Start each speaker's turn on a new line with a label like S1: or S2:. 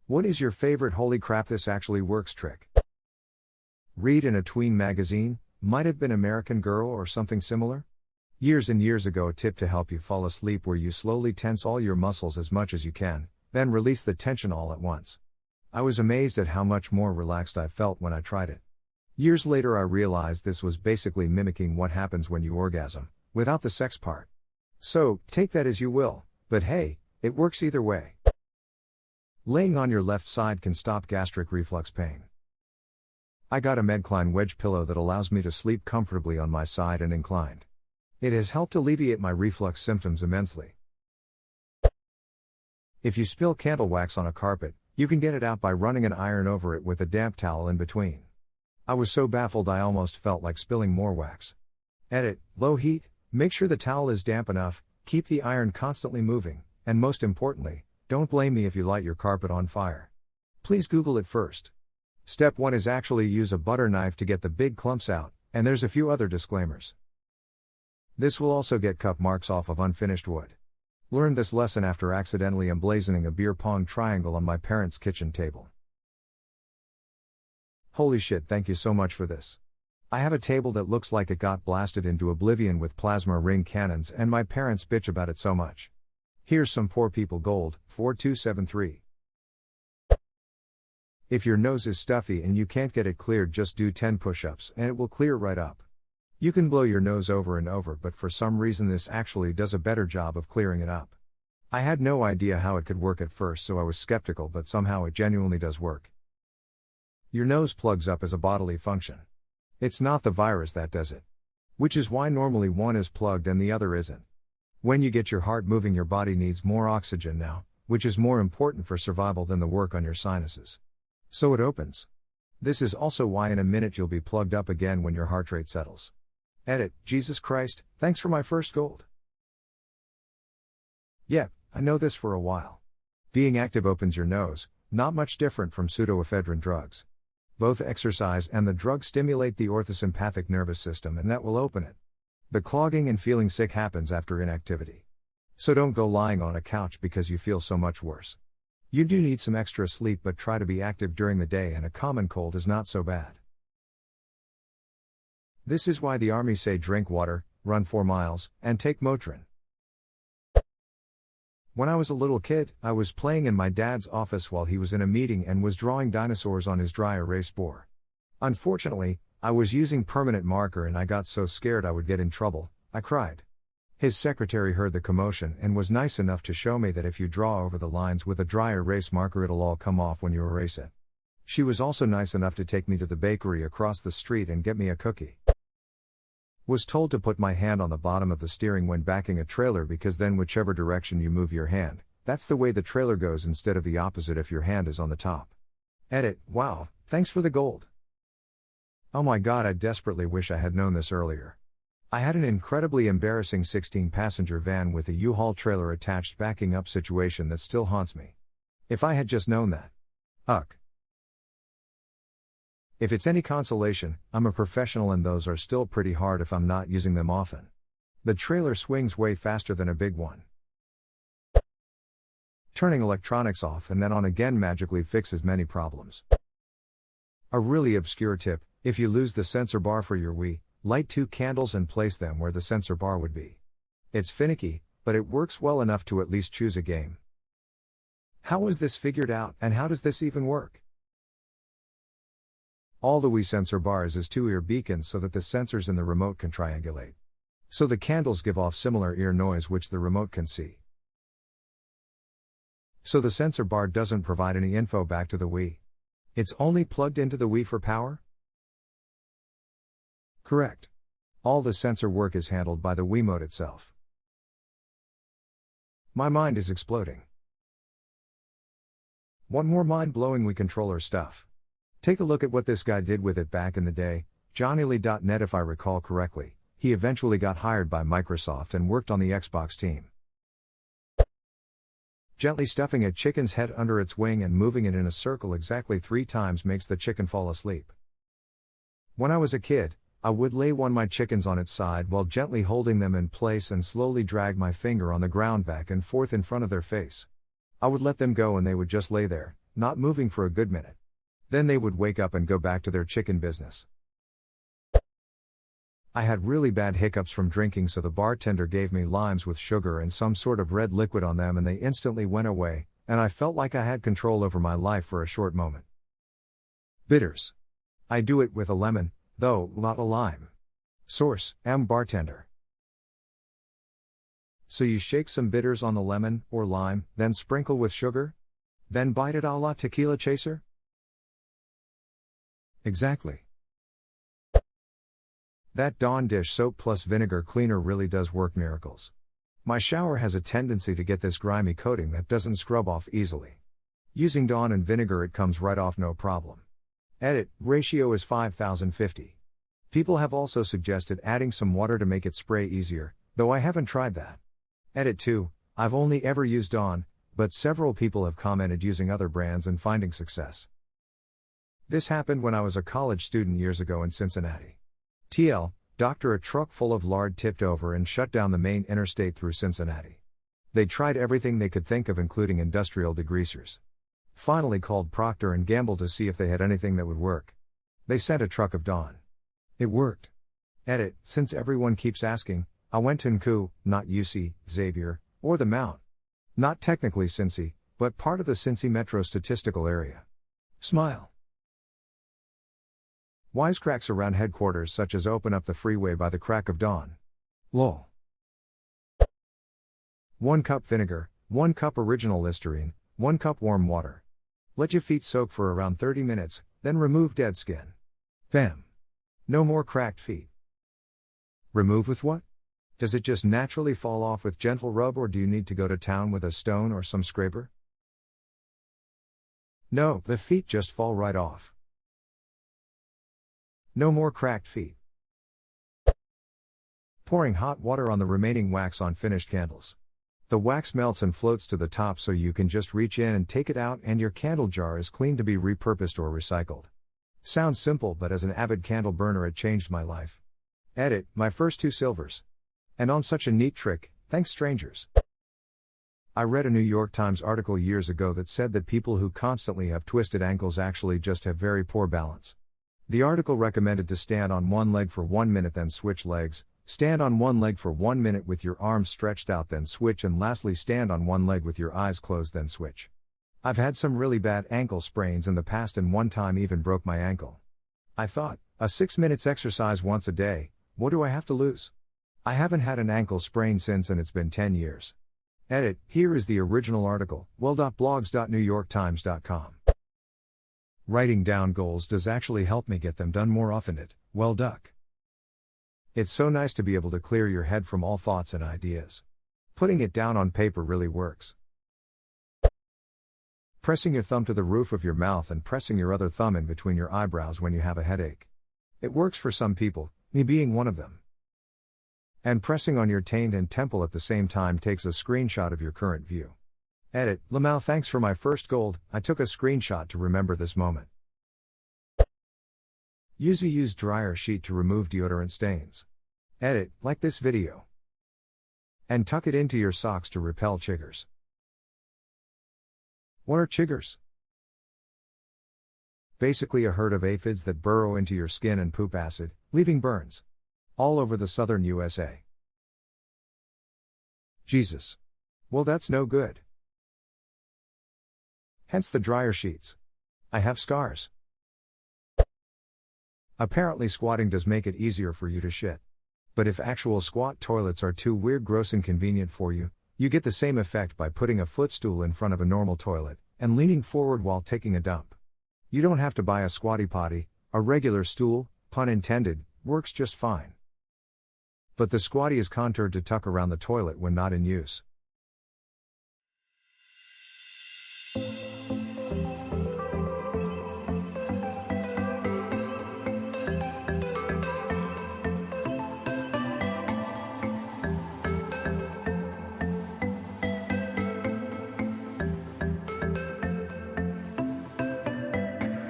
S1: What is your favorite holy crap this actually works trick? Read in a tween magazine, might have been American Girl or something similar? Years and years ago, a tip to help you fall asleep where you slowly tense all your muscles as much as you can, then release the tension all at once. I was amazed at how much more relaxed I felt when I tried it. Years later I realized this was basically mimicking what happens when you orgasm, without the sex part. So, take that as you will, but hey, it works either way. Laying on your left side can stop gastric reflux pain. I got a Medcline wedge pillow that allows me to sleep comfortably on my side and inclined. It has helped alleviate my reflux symptoms immensely. If you spill candle wax on a carpet, you can get it out by running an iron over it with a damp towel in between. I was so baffled I almost felt like spilling more wax. Edit, low heat, make sure the towel is damp enough, keep the iron constantly moving, and most importantly, don't blame me if you light your carpet on fire. Please Google it first. Step 1 is actually use a butter knife to get the big clumps out, and there's a few other disclaimers. This will also get cup marks off of unfinished wood. Learned this lesson after accidentally emblazoning a beer pong triangle on my parents' kitchen table. Holy shit, thank you so much for this. I have a table that looks like it got blasted into oblivion with plasma ring cannons and my parents bitch about it so much. Here's some poor people gold, 4273. If your nose is stuffy and you can't get it cleared, just do 10 push-ups and it will clear right up. You can blow your nose over and over, but for some reason this actually does a better job of clearing it up. I had no idea how it could work at first, so I was skeptical, but somehow it genuinely does work. Your nose plugs up as a bodily function. It's not the virus that does it. Which is why normally one is plugged and the other isn't. When you get your heart moving, your body needs more oxygen now, which is more important for survival than the work on your sinuses. So it opens. This is also why in a minute you'll be plugged up again when your heart rate settles. Edit, Jesus Christ, thanks for my first gold. Yep, I know this for a while. Being active opens your nose, not much different from pseudoephedrine drugs. Both exercise and the drug stimulate the orthosympathetic nervous system, and that will open it. The clogging and feeling sick happens after inactivity. So don't go lying on a couch because you feel so much worse. You do need some extra sleep, but try to be active during the day, and a common cold is not so bad. This is why the army say drink water, run 4 miles, and take Motrin. When I was a little kid, I was playing in my dad's office while he was in a meeting and was drawing dinosaurs on his dry erase board. Unfortunately, I was using permanent marker and I got so scared I would get in trouble, I cried. His secretary heard the commotion and was nice enough to show me that if you draw over the lines with a dry erase marker it'll all come off when you erase it. She was also nice enough to take me to the bakery across the street and get me a cookie. Was told to put my hand on the bottom of the steering when backing a trailer because then whichever direction you move your hand, that's the way the trailer goes instead of the opposite if your hand is on the top. Edit, wow, thanks for the gold. Oh my god, I desperately wish I had known this earlier. I had an incredibly embarrassing 16-passenger van with a U-Haul trailer attached backing up situation that still haunts me. If I had just known that. Uck. If it's any consolation, I'm a professional and those are still pretty hard if I'm not using them often. The trailer swings way faster than a big one. Turning electronics off and then on again magically fixes many problems. A really obscure tip, if you lose the sensor bar for your Wii, light 2 candles and place them where the sensor bar would be. It's finicky, but it works well enough to at least choose a game. How was this figured out, and how does this even work? All the Wii sensor bars is 2 ear beacons so that the sensors in the remote can triangulate. So the candles give off similar ear noise which the remote can see. So the sensor bar doesn't provide any info back to the Wii. It's only plugged into the Wii for power? Correct. All the sensor work is handled by the Wiimote itself. My mind is exploding. Want more mind-blowing Wii controller stuff? Take a look at what this guy did with it back in the day, JohnnyLee.net. If I recall correctly, he eventually got hired by Microsoft and worked on the Xbox team. Gently stuffing a chicken's head under its wing and moving it in a circle exactly 3 times makes the chicken fall asleep. When I was a kid, I would lay one of my chickens on its side while gently holding them in place and slowly drag my finger on the ground back and forth in front of their face. I would let them go and they would just lay there, not moving for a good minute. Then they would wake up and go back to their chicken business. I had really bad hiccups from drinking, so the bartender gave me limes with sugar and some sort of red liquid on them, and they instantly went away, and I felt like I had control over my life for a short moment. Bitters. I do it with a lemon, though, not a lime. Source: Bartender. So you shake some bitters on the lemon, or lime, then sprinkle with sugar? Then bite it a la tequila chaser? Exactly. That Dawn dish soap plus vinegar cleaner really does work miracles. My shower has a tendency to get this grimy coating that doesn't scrub off easily. Using Dawn and vinegar, it comes right off no problem. Edit: ratio is 5050. People have also suggested adding some water to make it spray easier, though I haven't tried that. Edit 2, I've only ever used Dawn, but several people have commented using other brands and finding success. This happened when I was a college student years ago in Cincinnati. TL, doctor, a truck full of lard tipped over and shut down the main interstate through Cincinnati. They tried everything they could think of, including industrial degreasers. Finally called Procter & Gamble to see if they had anything that would work. They sent a truck of Dawn. It worked. Edit: since everyone keeps asking, I went to NCU, not UC, Xavier, or the Mount. Not technically Cincy, but part of the Cincy metro statistical area. Smile. Wisecracks around headquarters, such as open up the freeway by the crack of dawn. Lol. 1 cup vinegar, 1 cup original Listerine, 1 cup warm water. Let your feet soak for around 30 minutes, then remove dead skin. Bam. No more cracked feet. Remove with what? Does it just naturally fall off with gentle rub, or do you need to go to town with a stone or some scraper? No, the feet just fall right off. No more cracked feet. Pouring hot water on the remaining wax on finished candles. The wax melts and floats to the top, so you can just reach in and take it out, and your candle jar is clean to be repurposed or recycled. Sounds simple, but as an avid candle burner, it changed my life. Edit: my first 2 silvers. And on such a neat trick, thanks strangers. I read a New York Times article years ago that said that people who constantly have twisted ankles actually just have very poor balance. The article recommended to stand on one leg for 1 minute, then switch legs, stand on one leg for 1 minute with your arms stretched out, then switch, and lastly stand on one leg with your eyes closed, then switch. I've had some really bad ankle sprains in the past, and one time even broke my ankle. I thought, a 6 minutes exercise once a day, what do I have to lose? I haven't had an ankle sprain since, and it's been 10 years. Edit: here is the original article, well.blogs.newyorktimes.com. Writing down goals does actually help me get them done more often. Duck. It's so nice to be able to clear your head from all thoughts and ideas. Putting it down on paper really works. Pressing your thumb to the roof of your mouth and pressing your other thumb in between your eyebrows when you have a headache. It works for some people, me being one of them. And pressing on your taint and temple at the same time takes a screenshot of your current view. Edit: Lamau, thanks for my first gold, I took a screenshot to remember this moment. Use a used dryer sheet to remove deodorant stains. Edit: like this video. And tuck it into your socks to repel chiggers. What are chiggers? Basically a herd of aphids that burrow into your skin and poop acid, leaving burns. All over the southern USA. Jesus. Well, that's no good. Hence the dryer sheets. I have scars. Apparently squatting does make it easier for you to shit. But if actual squat toilets are too weird, gross, inconvenient for you, you get the same effect by putting a footstool in front of a normal toilet, and leaning forward while taking a dump. You don't have to buy a squatty potty, a regular stool, pun intended, works just fine. But the squatty is contoured to tuck around the toilet when not in use.